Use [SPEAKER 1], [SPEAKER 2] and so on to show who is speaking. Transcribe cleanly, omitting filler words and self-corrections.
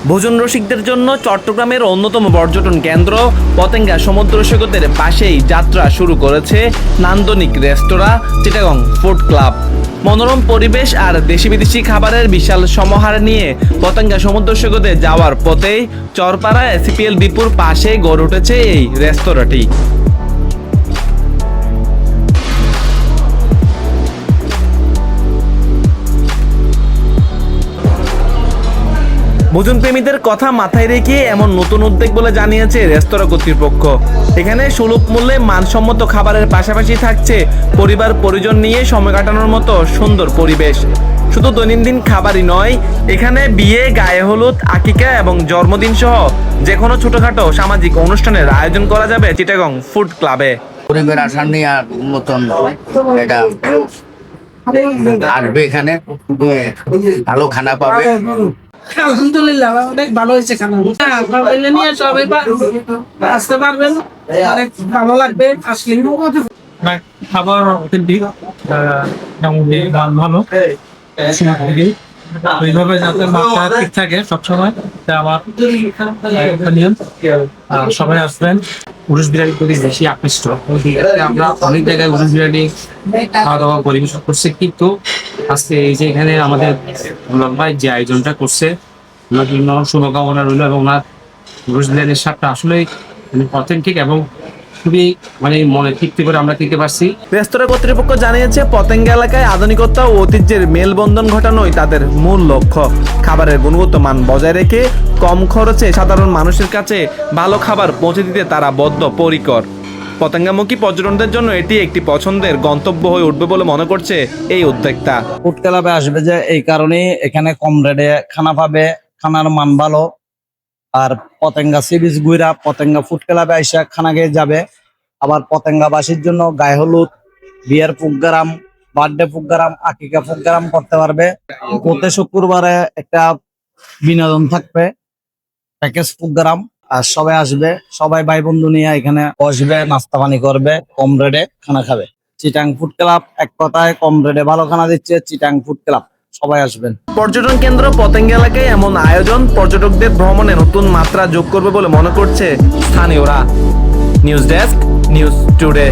[SPEAKER 1] ভোজন রসিকদের জন্য চট্টগ্রামের অন্যতম পর্যটন কেন্দ্র পতেঙ্গা সমুদ্র সৈকতের পাশেই যাত্রা শুরু করেছে নান্দনিক রেস্তোরাঁ চিটাগং ফুড ক্লাব। মনোরম পরিবেশ আর দেশি বিদেশি খাবারের বিশাল সমাহার নিয়ে পতেঙ্গা সমুদ্র সৈকতে যাওয়ার পথেই চরপাড়া এসিপিএল ডিপোর পাশে গড়ে উঠেছে এই রেস্তোরাঁটি। ভোজন প্রেমীদের কথা মাথায় রেখে এমন নতুন উদ্যোগ বলে জানিয়েছে রেস্তোরাঁ কর্তৃপক্ষ। এখানে সুলভ মূল্যে মানসম্মত খাবারের পাশাপাশি থাকছে পরিবার পরিজন নিয়ে সময় কাটানোর মতো সুন্দর পরিবেশ। শুধু দৈনন্দিন খাবারই নয়, এখানে বিয়ে, গায়ে হলুদ, আকিকা এবং জন্মদিন সহ যে কোনো ছোটখাটো সামাজিক অনুষ্ঠানের আয়োজন করা যাবে চিটাগং ফুড ক্লাবে।
[SPEAKER 2] পরিবার আসার নিয়ে মতন এটা আসবে, এখানে ভালো খানা পাবে।
[SPEAKER 3] আলহামদুলিল্লাহ অনেক ভালো হয়েছে খানা। নিয়ে সবাই আসতে পারবেন, অনেক ভালো লাগবে আসলে।
[SPEAKER 4] খাবার অথেন্টিক, মান ভালো, ওইভাবে যাতে মাথা ঠিক থাকে সবসময়, আমার নিয়ম। সবাই আসবেন। উরুস বিরিয়ানি প্রতি বেশি আকৃষ্ট। আমরা অনেক জায়গায় উরুস বিরিয়ানি খাওয়া দাওয়া পরিবেশন করছি, কিন্তু আজকে এই যে এখানে আমাদের ভাই যে আয়োজনটা করছে, ওনার জন্য শুভকামনা রইল। এবং ওনার উরুস বিরিয়ানির স্বাদটা আসলেই অথেন্টিক এবং খুবই মনে তৃপ্তি করে আমরা খেতে পারছি।
[SPEAKER 1] রেস্তোরাঁ কর্তৃপক্ষ জানিয়েছে পতেঙ্গা এলাকায় আধুনিকতা ও ঐতিহ্যের মেলবন্ধন ঘটানোই তাদের মূল লক্ষ্য। খাবারের গুণগত মান বজায় রেখে কম খরচে সাধারণ মানুষের কাছে ভালো খাবার পৌঁছে দিতে তারা বদ্ধপরিকর। পতেঙ্গামুখী পর্যটকদের জন্য এটি একটি পছন্দের গন্তব্য হয়ে উঠবে বলে মনে করছে এই উদ্যোক্তা।
[SPEAKER 5] ফুড ক্লাবে আসবে যে এই কারণে এখানে কম রেটে খানা পাবে, খানার মান ভালো। আর পতেঙ্গা সি বিচ ঘুরা পতেঙ্গা ফুড ক্লাবে আইসা খানা খেয়ে যাবে। আবার পতেঙ্গাবাসীর জন্য গায়ে হলুদ, বিয়ের প্রোগ্রাম, বার্থডে প্রোগ্রাম, আকিকা প্রোগ্রাম করতে পারবে। প্রতি শুক্রবারে একটা বিনোদন থাকবে, প্যাকেজ প্রোগ্রাম। আর সবাই আসবে, সবাই ভাই বন্ধু নিয়ে এখানে বসবে, নাস্তা পানি করবে, কম রেটে খানা খাবে। চিটাং ফুড ক্লাব এক কথায় কম রেটে ভালো খানা দিচ্ছে। চিটাং ফুড ক্লাব, সবাই আসবেন।
[SPEAKER 1] পর্যটন কেন্দ্র পতেঙ্গা এলাকায় এমন আয়োজন পর্যটকদের ভ্রমণে নতুন মাত্রা যোগ করবে বলে মনে করছে স্থানীয়রা। News desk, news today.